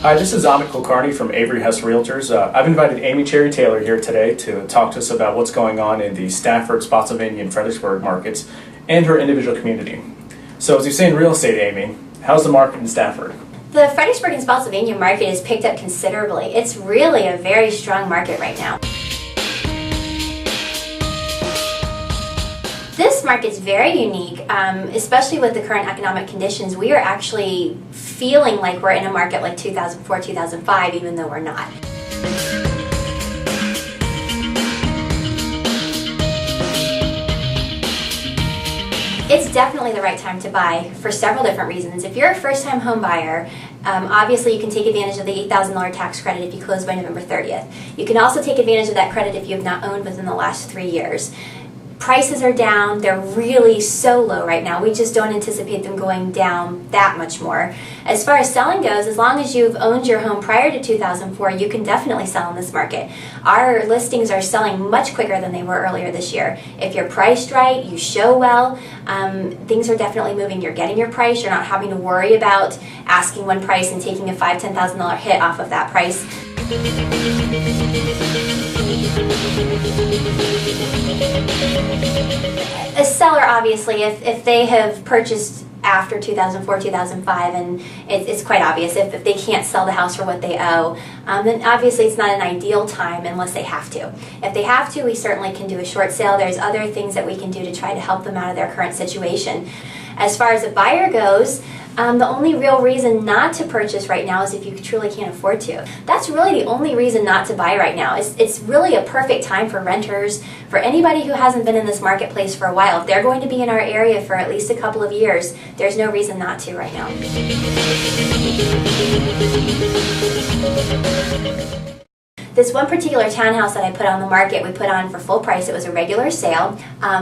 Hi, this is Amit Kulkarni from Avery-Hess Realtors. I've invited Amy Cherry Taylor here today to talk to us about what's going on in the Stafford, Spotsylvania, and Fredericksburg markets and her individual community. So as you say in real estate, Amy, how's the market in Stafford? The Fredericksburg and Spotsylvania market has picked up considerably. It's really a very strong market right now. This market's very unique, especially with the current economic conditions. We are actually feeling like we're in a market like 2004, 2005, even though we're not. It's definitely the right time to buy for several different reasons. If you're a first-time home buyer, obviously you can take advantage of the $8,000 tax credit if you close by November 30th. You can also take advantage of that credit if you have not owned within the last 3 years. Prices are down. They're really so low right now. We just don't anticipate them going down that much more. As far as selling goes, as long as you've owned your home prior to 2004, you can definitely sell in this market. Our listings are selling much quicker than they were earlier this year. If you're priced right, you show well, things are definitely moving. You're getting your price. You're not having to worry about asking one price and taking a $5,000, $10,000 hit off of that price. A seller, obviously, if they have purchased after 2004, 2005, and it's quite obvious, if they can't sell the house for what they owe, then obviously it's not an ideal time unless they have to. If they have to, we certainly can do a short sale. There's other things that we can do to try to help them out of their current situation. As far as a buyer goes, the only real reason not to purchase right now is if you truly can't afford to. That's really the only reason not to buy right now. It's really a perfect time for renters, for anybody who hasn't been in this marketplace for a while. If they're going to be in our area for at least a couple of years, there's no reason not to right now. This one particular townhouse that I put on the market, we put on for full price. It was a regular sale.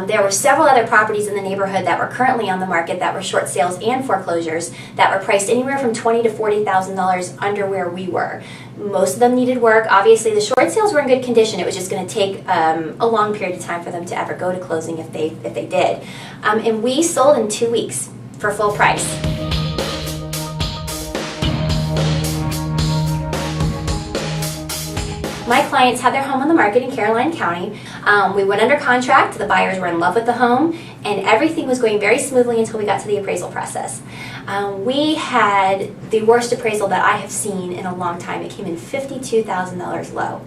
There were several other properties in the neighborhood that were currently on the market that were short sales and foreclosures that were priced anywhere from $20,000 to $40,000 under where we were. Most of them needed work. Obviously, the short sales were in good condition. It was just going to take a long period of time for them to ever go to closing if they did. And we sold in 2 weeks for full price. My clients had their home on the market in Caroline County. We went under contract, the buyers were in love with the home, and everything was going very smoothly until we got to the appraisal process. We had the worst appraisal that I have seen in a long time. It came in $52,000 low.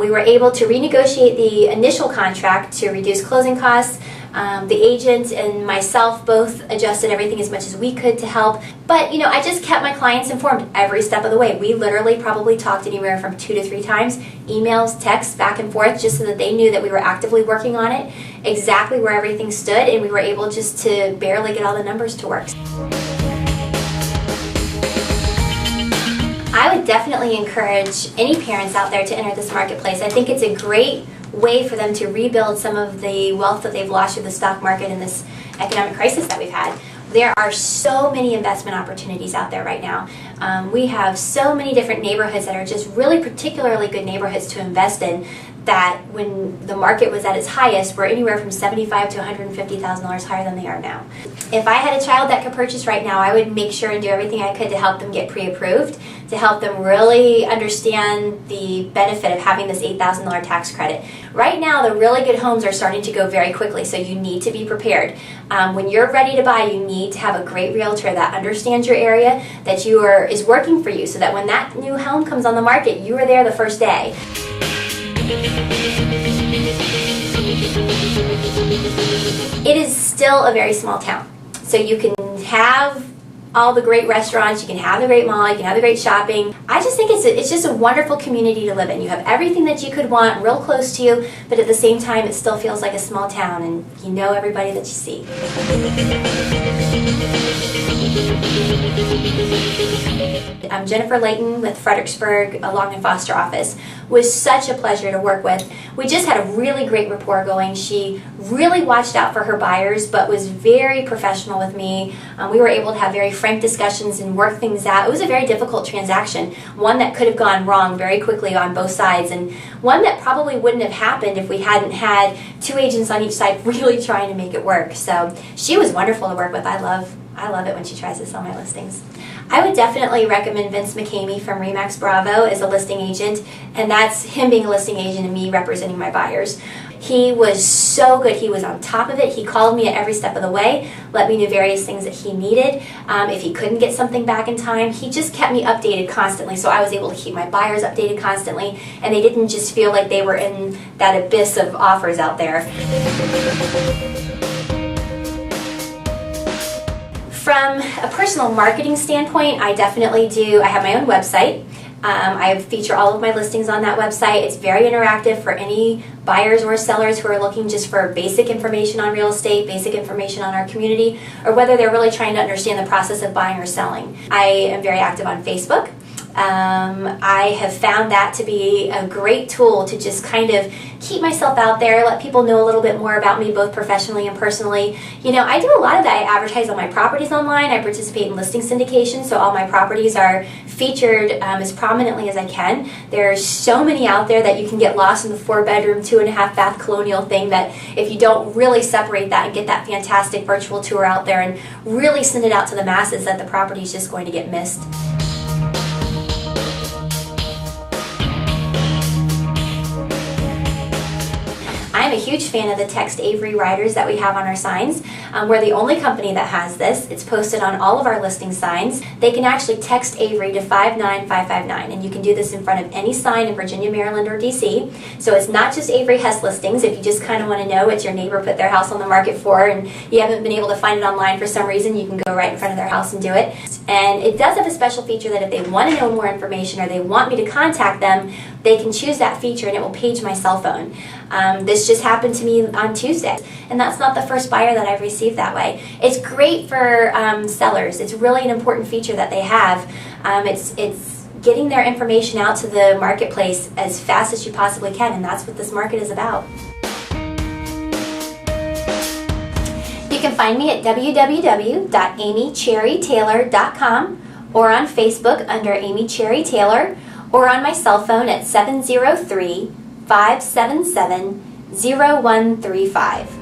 We were able to renegotiate the initial contract to reduce closing costs. The agent and myself both adjusted everything as much as we could to help. But, I just kept my clients informed every step of the way. We literally probably talked anywhere from 2 to 3 times, emails, texts, back and forth, just so that they knew that we were actively working on it, exactly where everything stood, and we were able just to barely get all the numbers to work. I would definitely encourage any parents out there to enter this marketplace. I think it's a great way for them to rebuild some of the wealth that they've lost through the stock market and this economic crisis that we've had. There are so many investment opportunities out there right now. We have so many different neighborhoods that are just really particularly good neighborhoods to invest in, that when the market was at its highest, we're anywhere from $75,000 to $150,000 higher than they are now. If I had a child that could purchase right now, I would make sure and do everything I could to help them get pre-approved, to help them really understand the benefit of having this $8,000 tax credit. Right now, the really good homes are starting to go very quickly, so you need to be prepared. When you're ready to buy, you need to have a great realtor that understands your area, that is working for you, so that when that new home comes on the market, you are there the first day. It is still a very small town, so you can have all the great restaurants, you can have the great mall, you can have the great shopping. I just think it's just a wonderful community to live in. You have everything that you could want real close to you, but at the same time it still feels like a small town, and you know everybody that you see. I'm Jennifer Layton with Fredericksburg Long and Foster office. It was such a pleasure to work with. We just had a really great rapport going. She really watched out for her buyers, but was very professional with me. We were able to have very frank discussions and work things out. It was a very difficult transaction, one that could have gone wrong very quickly on both sides, and one that probably wouldn't have happened if we hadn't had 2 agents on each side really trying to make it work. So she was wonderful to work with. I I love it when she tries to sell my listings. I would definitely recommend Vince McCamey from Remax Bravo as a listing agent, and that's him being a listing agent and me representing my buyers. He was so good. He was on top of it. He called me at every step of the way, let me know various things that he needed. If he couldn't get something back in time, he just kept me updated constantly, so I was able to keep my buyers updated constantly, and they didn't just feel like they were in that abyss of offers out there. From a personal marketing standpoint, I definitely do. I have my own website. I feature all of my listings on that website. It's very interactive for any buyers or sellers who are looking just for basic information on real estate, basic information on our community, or whether they're really trying to understand the process of buying or selling. I am very active on Facebook. I have found that to be a great tool to just kind of keep myself out there, let people know a little bit more about me, both professionally and personally. You know, I do a lot of that. I advertise on my properties online. I participate in listing syndication, so all my properties are featured as prominently as I can. There's so many out there that you can get lost in the 4-bedroom, 2.5-bath colonial thing that if you don't really separate that and get that fantastic virtual tour out there and really send it out to the masses, that the property is just going to get missed. I'm a huge fan of the text Avery riders that we have on our signs. We're the only company that has this. It's posted on all of our listing signs. They can actually text Avery to 59559, and you can do this in front of any sign in Virginia, Maryland, or DC. So it's not just Avery-Hess listings. If you just kind of want to know what your neighbor put their house on the market for and you haven't been able to find it online for some reason, you can go right in front of their house and do it. And it does have a special feature that if they want to know more information or they want me to contact them, they can choose that feature and it will page my cell phone. This just happened to me on Tuesday, and that's not the first buyer that I've received that way. It's great for sellers. It's really an important feature that they have. It's getting their information out to the marketplace as fast as you possibly can, and that's what this market is about. You can find me at www.amycherrytaylor.com or on Facebook under Amy Cherry Taylor, or on my cell phone at 703-577-0135.